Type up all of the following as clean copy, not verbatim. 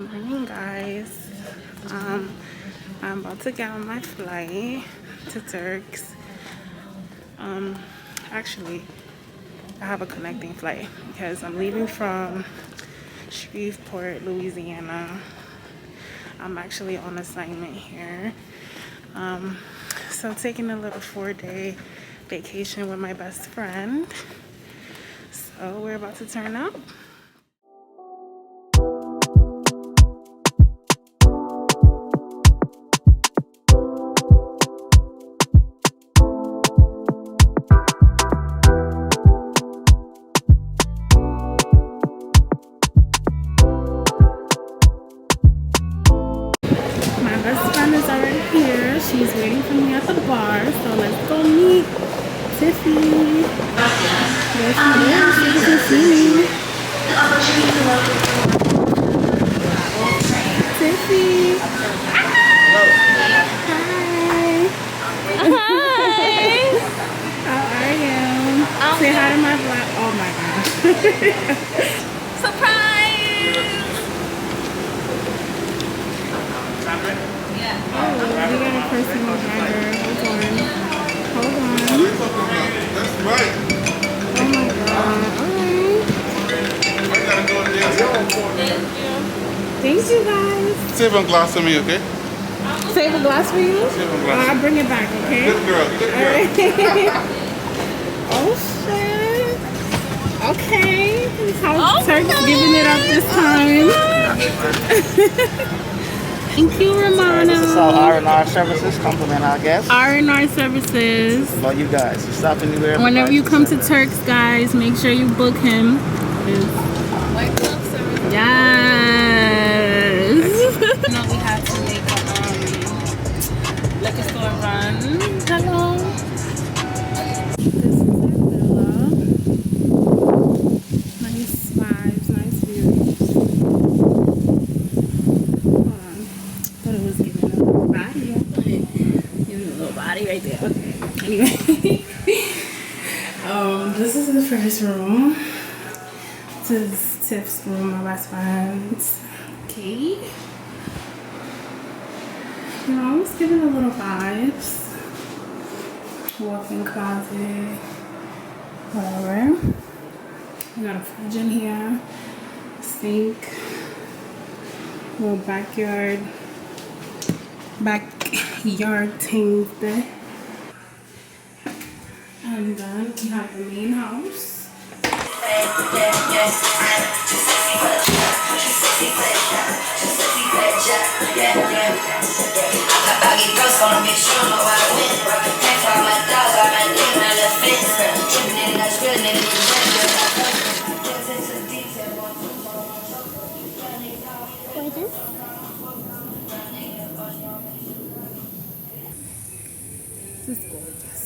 Morning, guys. I'm about to get on my flight to Turks. Actually, I have a connecting flight because I'm leaving from Shreveport, Louisiana. I'm actually on assignment here. So taking a little 4-day vacation with my best friend. So we're about to turn up. My best friend is already here. She's waiting for me at the bar. So let's go meet Tiffy. There she is. She can see me. Tiffy. Hi. Hi. How are you? Say hi to my vlog. Oh my gosh. Surprise! Oh, we got a personal driver. Hold on. That's right. Oh my god. Alright. I gotta go in there. Thank you guys. Save a glass for me, okay? Save a glass for you? Save a glass. I'll bring it back, okay? Good girl, good girl. Alright. Oh shit. Okay. How's Turks giving it up this time? Thank you, Romano. This is all R&R services, compliment our guests. R&R services. Love you guys. You stop anywhere. Whenever you come to Turks, guys, make sure you book him. White glove service. Yes. You know, we had to make a liquor store run. Hello. This is our villa. Nice vibes, nice views. Hold on. Thought it was giving a little body. Giving a little body right there. Okay. Anyway. This is the first room. This is Tiff's room, my best friend's. Okay. You know, I was giving a little vibes. Walk-in closet. Whatever. We got a fridge in here. Sink. Little backyard things there. And then we have the main house. This is gorgeous.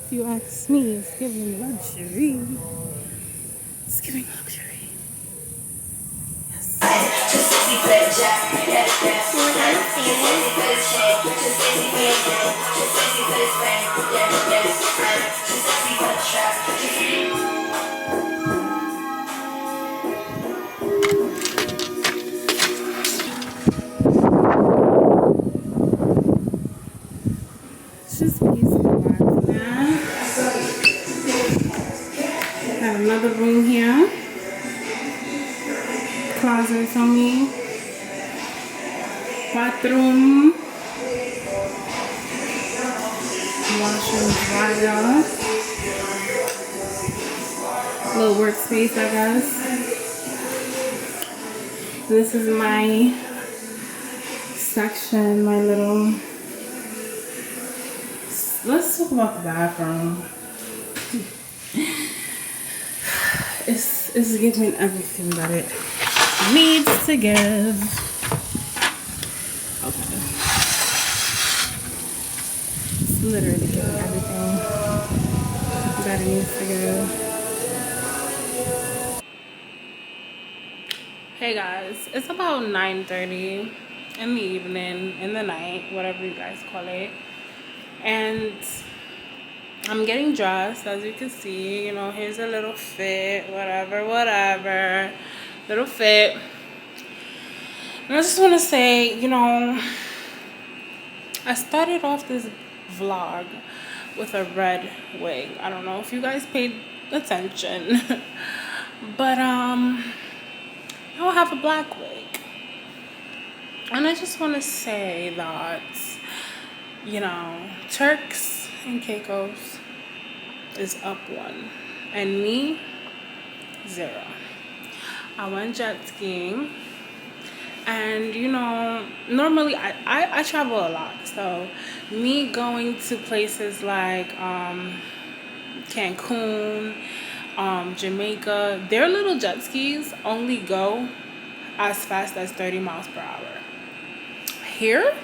If you ask me, it's giving luxury. It's giving luxury. Yes. It's just peaceful vibes now. Got another room here. Closet for me. Bathroom. Washer and dryer. Little workspace, I guess. This is my section, my little. Let's talk about the bathroom. It's giving everything that it needs to give. Okay. It's literally giving everything that it needs to give. Hey guys, it's about 9:30 in the evening, in the night, whatever you guys call it. And I'm getting dressed, as you can see. You know, here's a little fit, whatever, little fit. And I just want to say, you know, I started off this vlog with a red wig. I don't know if you guys paid attention, but now I have a black wig. And I just want to say that, you know, Turks and Caicos is up 1 and me 0. I went jet skiing, and you know, normally I travel a lot, so me going to places like Cancun, Jamaica, their little jet skis only go as fast as 30 miles per hour. Here,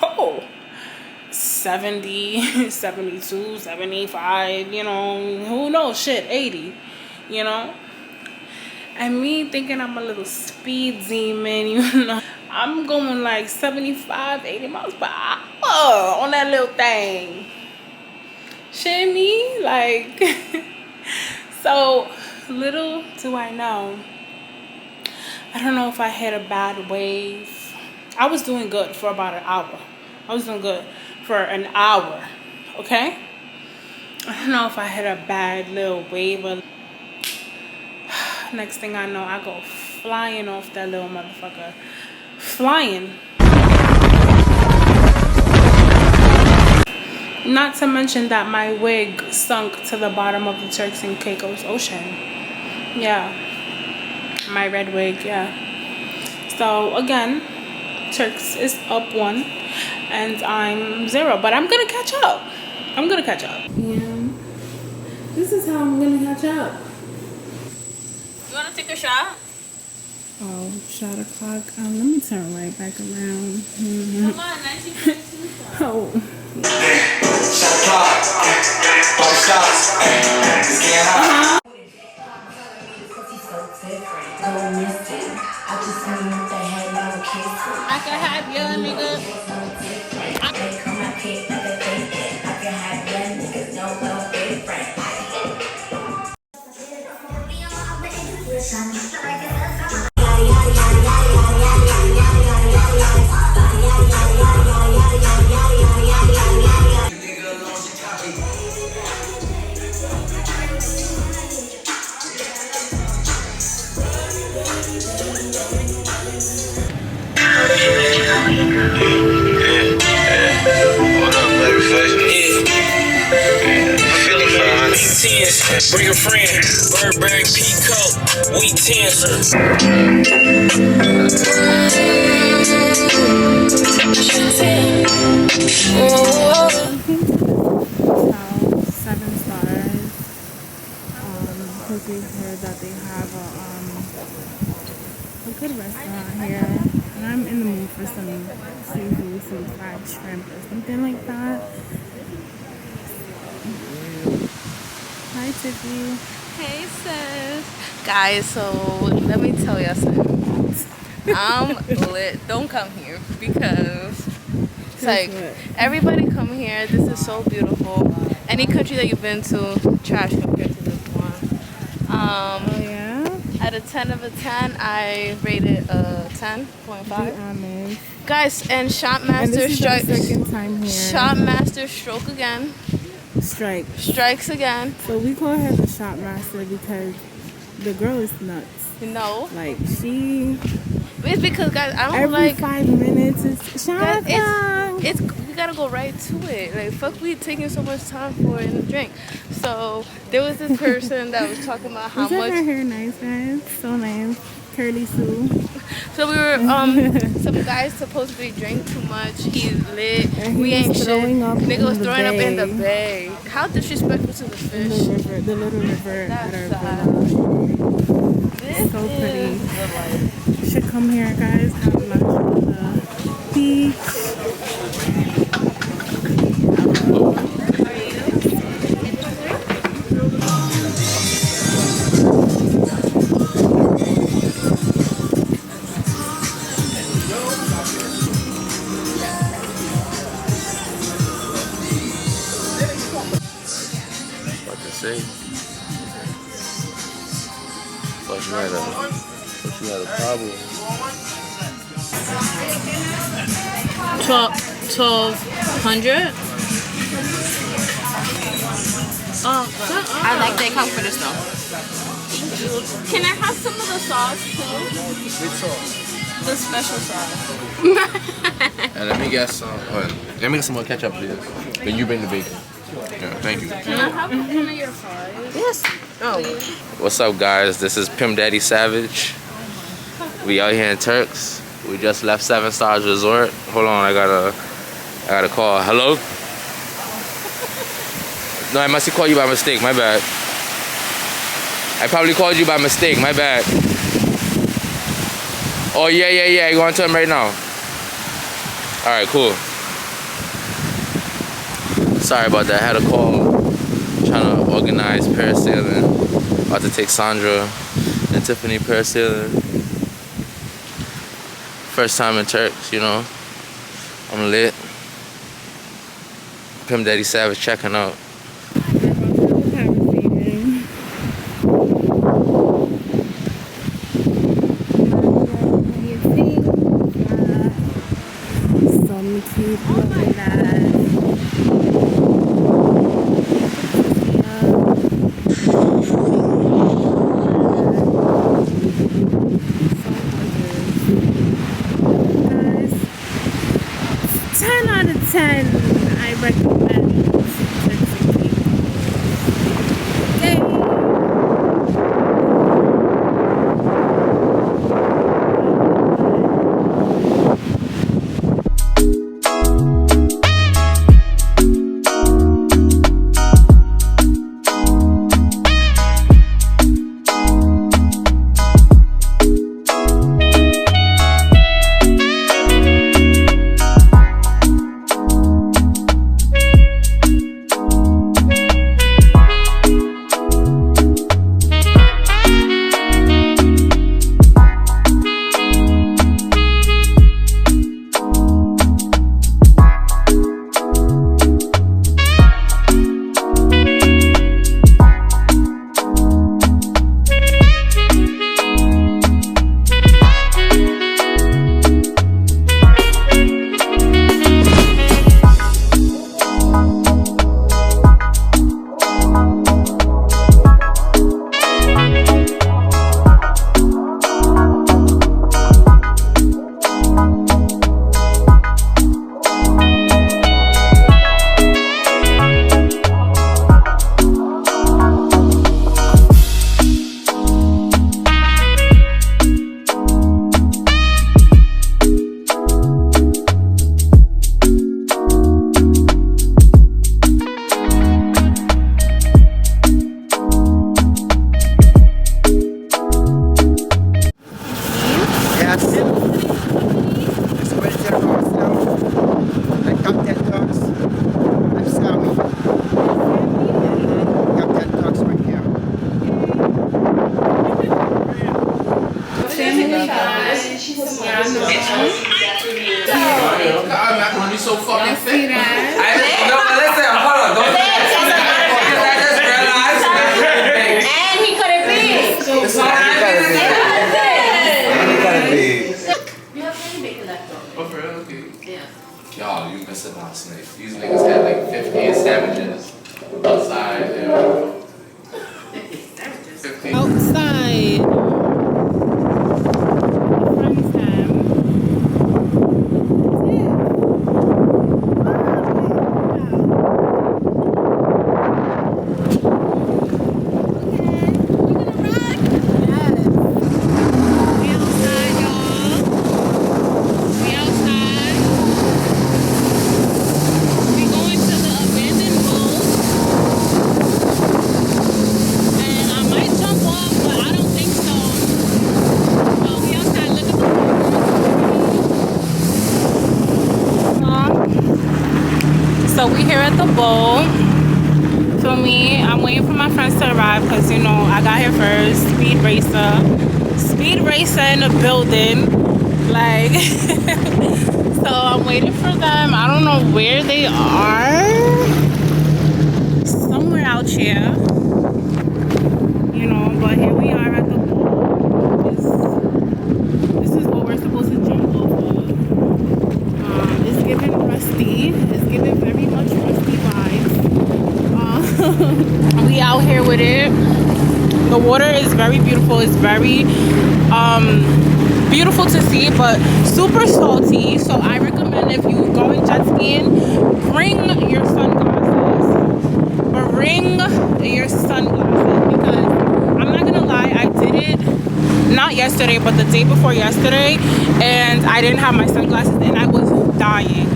oh, 70, 72, 75, you know, who knows, shit, 80, you know. And me thinking I'm a little speed demon, you know, I'm going like 75, 80 miles per hour on that little thing. Shit me, like, so little do I know. I don't know if I hit a bad wave. I was doing good for about an hour. I was doing good for an hour, okay? I don't know if I hit a bad little wave or next thing I know, I go flying off that little motherfucker. Flying. Not to mention that my wig sunk to the bottom of the Turks and Caicos Ocean. Yeah. My red wig, yeah. So again, Turks is up 1 and I'm 0. But I'm gonna catch up. I'm gonna catch up. Yeah. This is how I'm gonna catch up. You want to take a shot? Oh, shot o'clock. Let me turn right back around. Come on, 1952. Oh. Shot o'clock, body shots, it's getting hot. I can have your nigga. Bring a friend, Burberry Peacoat, we 10. Hotel, 7 stars. Because we heard that they have a good restaurant here. And I'm in the mood for some seafood, some fried shrimp or something like that. Hi, Tiffy. Hey, sis. Guys, so let me tell you something. I'm lit. Don't come here because it's like everybody come here. This is so beautiful. Any country that you've been to, trash compared to this one. Oh, yeah? Out of 10 of a 10, I rated a 10.5. Guys, and Shotmaster strikes. Second time here. Shotmaster stroke again. Strikes again. So we call her the shop master because the girl is nuts. No. Like she. It's because guys, I don't every like 5 minutes. It's shut it's we gotta go right to it. Like fuck, we taking so much time for it in the drink. So there was this person that was talking about how much. Her hair nice, guys. So nice. Curly Sue. So we were some guys supposedly drank too much. He's lit. We ain't shit. Nigga was throwing up in the bay. How disrespectful to the fish. The little river at our villa. This so pretty. is the life. Should come here, guys. Have lunch on the beach. But you had a problem. $1,200. Oh, I like that comforters though. can I have some of the sauce too? Which sauce? The special sauce. And let me get some. Let me get some more ketchup, please. Then you bring the bacon. Yeah, thank you. Can I have one of your fries? Yes. Oh. What's up, guys? This is Pimp Daddy Savage. We out here in Turks. We just left 7 Stars Resort. Hold on, I got a call. Hello? No, I must have called you by mistake. My bad. I probably called you by mistake. My bad. Oh yeah. I go on to him right now. All right, cool. Sorry about that. I had a call. Trying to organize parasailing. About to take Sandra and Tiffany parasailing. First time in Turks, you know. I'm lit. Pimp Daddy Savage checking out. Some cute lovely lads. Guys, 10 out of 10 I recommend Turks Caicos. Okay. Macaroni so fucking thick. No, but listen, hold on. Don't say that. Because I just realized. And he couldn't be. You have any bacon left over? Oh, for real? Okay. Yeah. Y'all, you missing last night. These niggas had like 15 sandwiches outside. Yeah. 15. Outside. Friends time. So we here at the bowl. For me, I'm waiting for my friends to arrive because, you know, I got here first. Speed racer in the building. Like, so I'm waiting for them. I don't know where they are. Somewhere out here. You know, but here we are at the bowl. This is what we're supposed to jump off of. It's giving The water is very beautiful. It's very beautiful to see, but super salty. So I recommend if you going jet skiing, bring your sunglasses. Bring your sunglasses, because I'm not gonna lie, I did it not yesterday but the day before yesterday, and I didn't have my sunglasses and I was dying.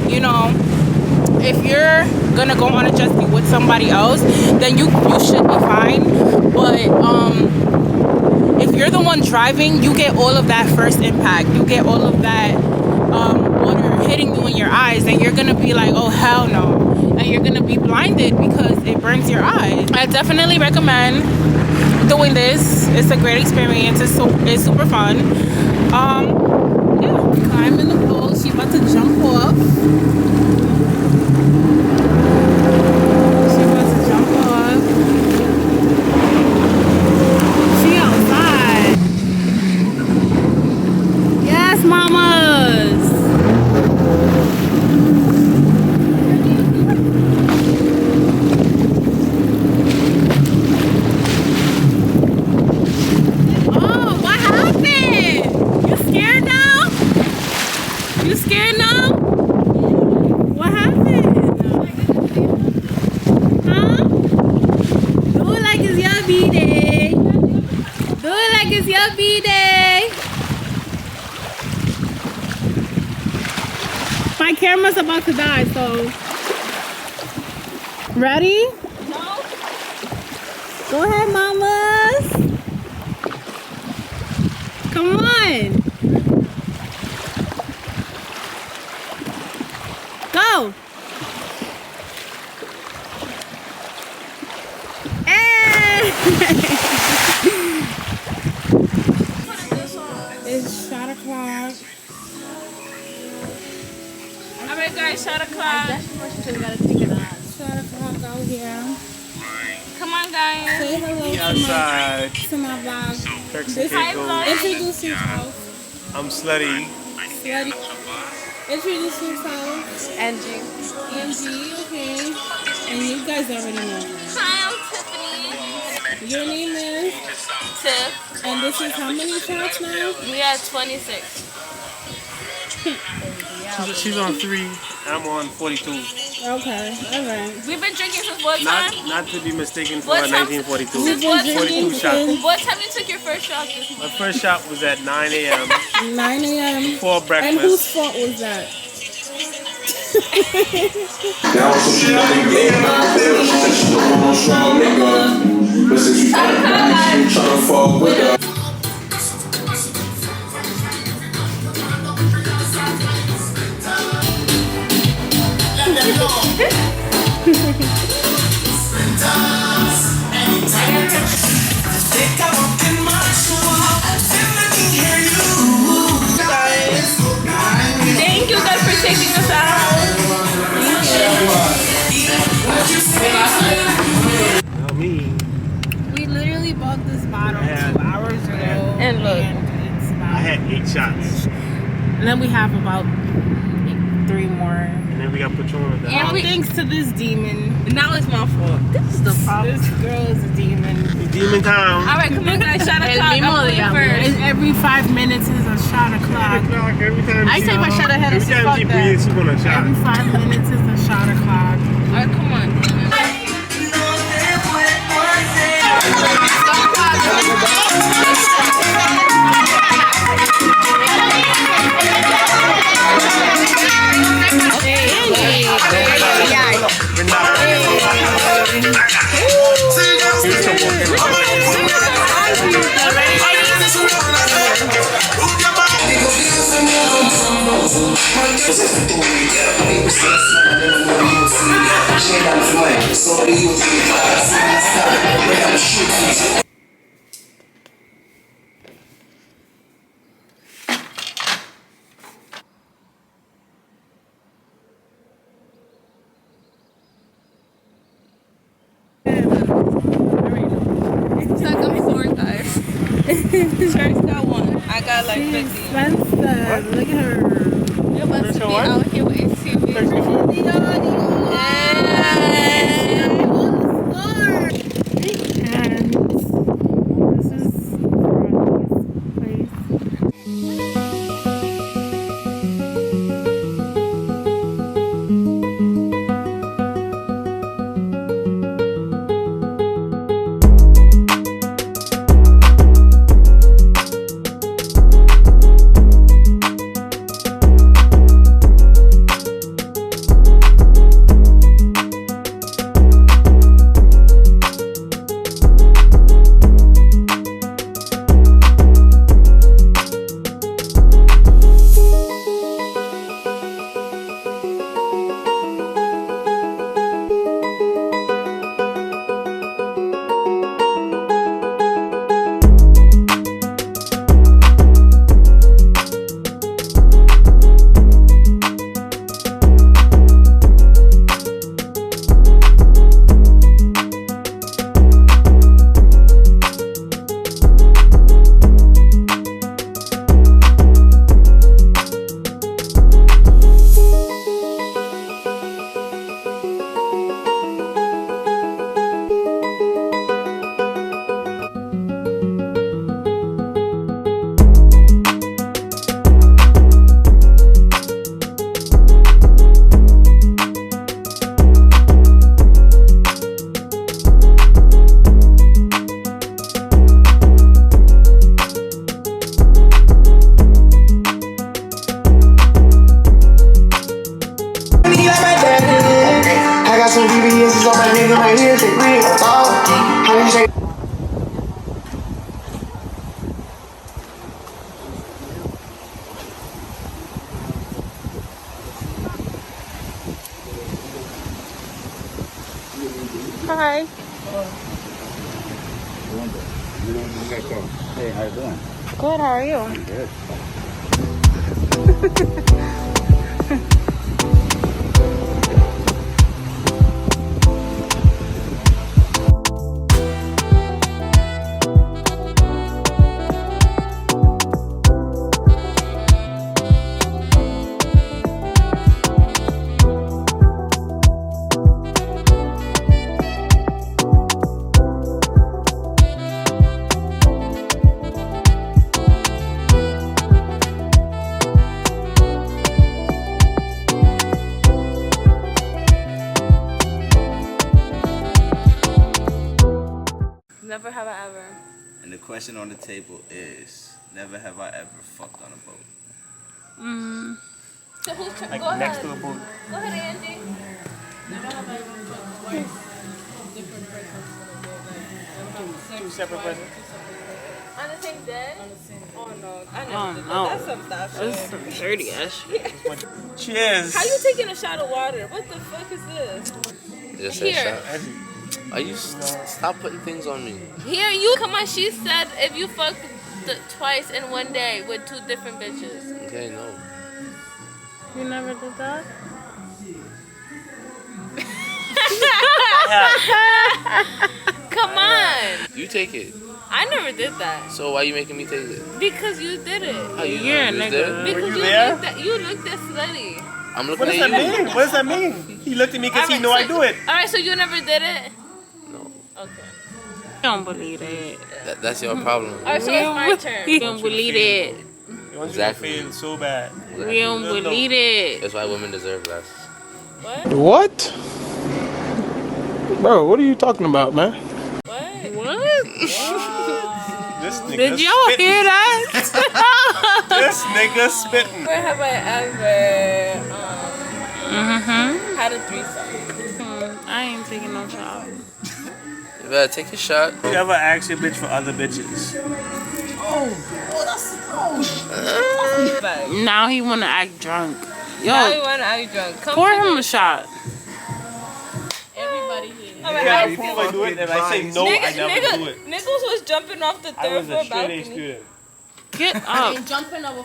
You know, if you're gonna go on a jet ski with somebody else, then you should be fine, but if you're the one driving, you get all of that first impact, you get all of that water hitting you in your eyes, and you're gonna be like, oh hell no, and you're gonna be blinded because it burns your eyes. I definitely recommend doing this. It's a great experience. It's super fun. Yeah, climb in the pool. She's about to jump off. She's about to jump off. She outside. Yes, mamas. My camera's about to die, so ready? No. Go ahead, mamas. Come on. Go. Hey. It's shot o'clock. Alright guys, shot o'clock. Shot o'clock out here. Come on guys. Say hello to my vlog. Turks Caicos. Introduce yourself. I'm Slutty. Introduce yourself. Angie. Angie, okay. And you guys already know her. Hi, I'm Tiffany. Your name is? Tiff. And this is how many shots now? We are 26. She's on 3. I'm on 42. Okay, alright. We've been drinking since what time? Not to be mistaken for What time? 1942. We've been 42 shots. What time you took your first shot this My morning? first shot was at 9 a.m. 9 a.m. before And whose breakfast. fault was that? Thank you guys for taking us out. Not me. We literally bought this bottle 2 hours ago. And look. It's I about, had 8 shots. and then we have about 3 more. And then we got Patron at the And house. Thanks to this demon. Now it's my fault. This is the problem. This girl is a demon. Demon Town. Alright, come on guys, shot o'clock. I'm going first. And every 5 minutes is a shot o'clock. Every time I she- take my shot ahead of Every time she fuck that. breathes, she's gonna shot. Every 5 minutes is a shot o'clock. Alright, come on. It's like I'm 4 guys. Turks got 1. I got like 50. Expensive. Look at her. You're about to be got what? out here with ACTIVITES. And VVS is on my nigga, my ears, they ring. How you say? Hi. Hey, how you doing? Good, how are you? Good. Never have I ever. And the question on the table is, never have I ever fucked on a boat. So who's Like go next ahead. to a boat. Go ahead, Angie. Two separate presents. On the same day? Oh no. I Oh, never did that. no. That's some stuff. That's some dirty ass shit. Cheers. How you taking a shot of water? What the fuck is this? Just say Here. shot. Are you stop putting things on me? Here, you come on. She said if you fuck twice in one day with two different bitches. Okay, no. You never did that? Come on. You take it. I never did that. So why you making me take it? Because you did it. How you You're a know? nigga. There? Because you there? you looked at slutty. I'm looking What does at that you. mean? What does that mean? He looked at me because he Alright, know I do it. Alright, so you never did it? No. Okay. I don't believe it. That's your problem. Alright, so it's my turn. We don't believe it. He wants Exactly. you to feel so bad. We don't believe it. That's why women deserve less. What? What? Bro, what are you talking about, man? What? What? This nigga Did y'all spitting. hear that? This nigga spitting. Where have I ever had a threesome? I ain't taking no shot. You better take a shot. You ever ask your bitch for other bitches? Now he wanna act drunk. Now you Yo, wanna act drunk. Come pour to him me. a shot. Everybody here. Yeah, if I do it, if I say no, I never do it. Nichols was jumping off the I third was a floor straight A balcony. student. Get up. Jumping over